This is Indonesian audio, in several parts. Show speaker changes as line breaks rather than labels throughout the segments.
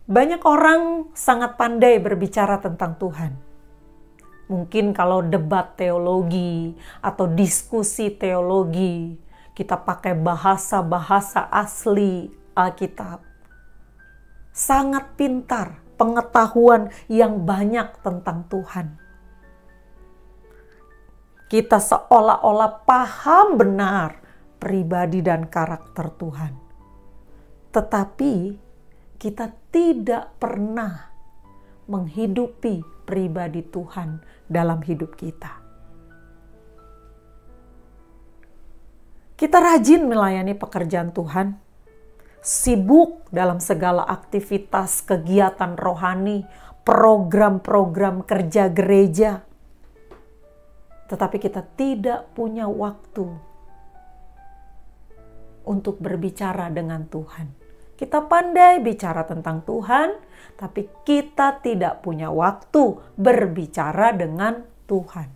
Banyak orang sangat pandai berbicara tentang Tuhan. Mungkin kalau debat teologi atau diskusi teologi, kita pakai bahasa-bahasa asli Alkitab. Sangat pintar, pengetahuan yang banyak tentang Tuhan. Kita seolah-olah paham benar pribadi dan karakter Tuhan. Tetapi kita tidak pernah menghidupi pribadi Tuhan dalam hidup kita. Kita rajin melayani pekerjaan Tuhan, sibuk dalam segala aktivitas kegiatan rohani, program-program kerja gereja. Tetapi kita tidak punya waktu untuk berbicara dengan Tuhan. Kita pandai bicara tentang Tuhan, tapi kita tidak punya waktu berbicara dengan Tuhan.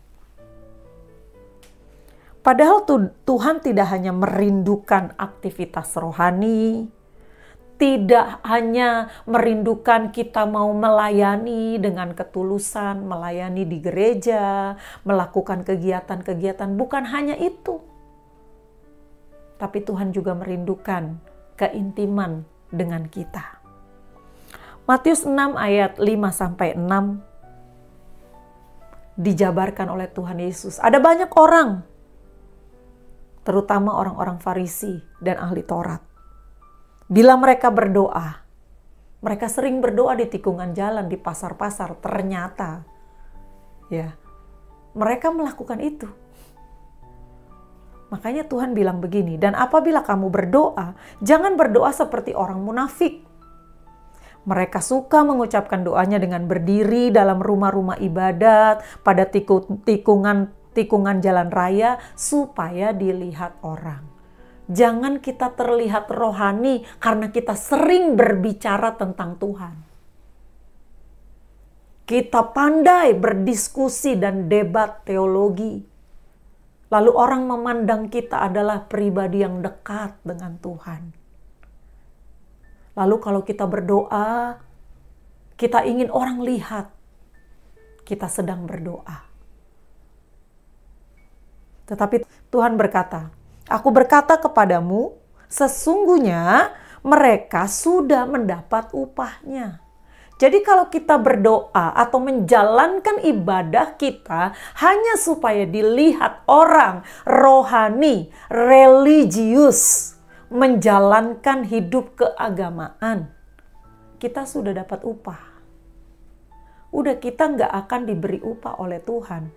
Padahal Tuhan tidak hanya merindukan aktivitas rohani, tidak hanya merindukan kita mau melayani dengan ketulusan, melayani di gereja, melakukan kegiatan-kegiatan, bukan hanya itu. Tapi Tuhan juga merindukan keintiman dengan kita. Matius 6 ayat 5-6 dijabarkan oleh Tuhan Yesus. Ada banyak orang, terutama orang-orang Farisi dan ahli Taurat. Bila mereka berdoa, mereka sering berdoa di tikungan jalan, di pasar-pasar. Ternyata, ya, mereka melakukan itu. Makanya Tuhan bilang begini, dan apabila kamu berdoa, jangan berdoa seperti orang munafik. Mereka suka mengucapkan doanya dengan berdiri dalam rumah-rumah ibadat, pada tikungan jalan raya, supaya dilihat orang. Jangan kita terlihat rohani karena kita sering berbicara tentang Tuhan. Kita pandai berdiskusi dan debat teologi. Lalu orang memandang kita adalah pribadi yang dekat dengan Tuhan. Lalu kalau kita berdoa, kita ingin orang lihat kita sedang berdoa. Tetapi Tuhan berkata, "Aku berkata kepadamu, sesungguhnya mereka sudah mendapat upahnya." Jadi kalau kita berdoa atau menjalankan ibadah kita hanya supaya dilihat orang rohani, religius, menjalankan hidup keagamaan, kita sudah dapat upah. Udah, kita nggak akan diberi upah oleh Tuhan.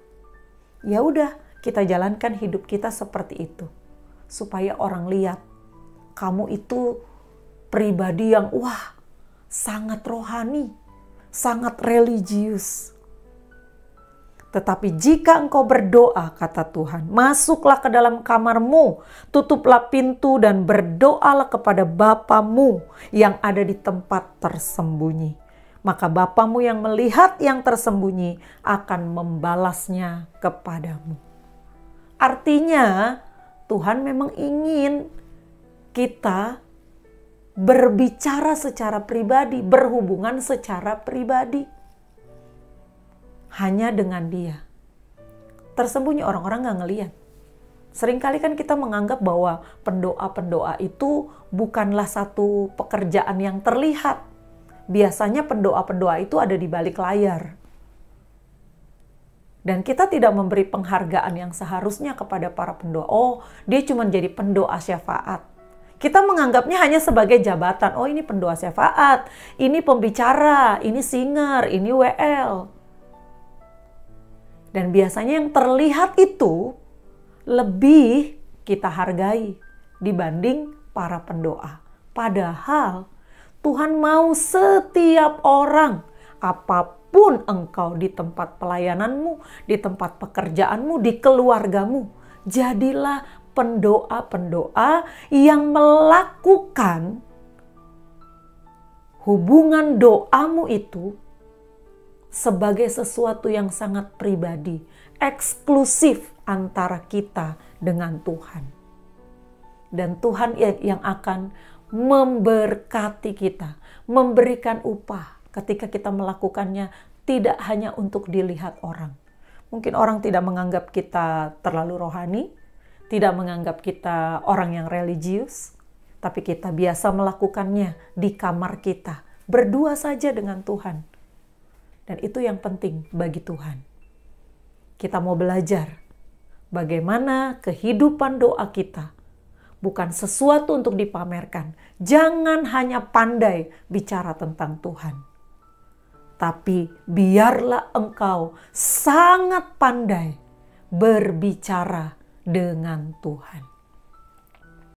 Ya udah, kita jalankan hidup kita seperti itu. Supaya orang lihat, kamu itu pribadi yang sangat rohani, sangat religius. Tetapi jika engkau berdoa, kata Tuhan, masuklah ke dalam kamarmu, tutuplah pintu dan berdoalah kepada Bapamu yang ada di tempat tersembunyi. Maka Bapamu yang melihat yang tersembunyi akan membalasnya kepadamu. Artinya, Tuhan memang ingin kita berbicara secara pribadi, berhubungan secara pribadi. Hanya dengan Dia. Tersembunyi, orang-orang gak ngelihat. Seringkali kan kita menganggap bahwa pendoa-pendoa itu bukanlah satu pekerjaan yang terlihat. Biasanya pendoa-pendoa itu ada di balik layar. Dan kita tidak memberi penghargaan yang seharusnya kepada para pendoa. Oh, dia cuma jadi pendoa syafaat. Kita menganggapnya hanya sebagai jabatan. Oh, ini pendoa syafaat, ini pembicara, ini singer, ini WL. Dan biasanya yang terlihat itu lebih kita hargai dibanding para pendoa. Padahal Tuhan mau setiap orang, apapun engkau di tempat pelayananmu, di tempat pekerjaanmu, di keluargamu, jadilah pendoa-pendoa yang melakukan hubungan doamu itu sebagai sesuatu yang sangat pribadi, eksklusif antara kita dengan Tuhan. Dan Tuhan yang akan memberkati kita, memberikan upah ketika kita melakukannya tidak hanya untuk dilihat orang. Mungkin orang tidak menganggap kita terlalu rohani, tidak menganggap kita orang yang religius, tapi kita biasa melakukannya di kamar kita, berdua saja dengan Tuhan. Dan itu yang penting bagi Tuhan. Kita mau belajar bagaimana kehidupan doa kita bukan sesuatu untuk dipamerkan. Jangan hanya pandai bicara tentang Tuhan. Tapi biarlah engkau sangat pandai berbicara dengan Tuhan.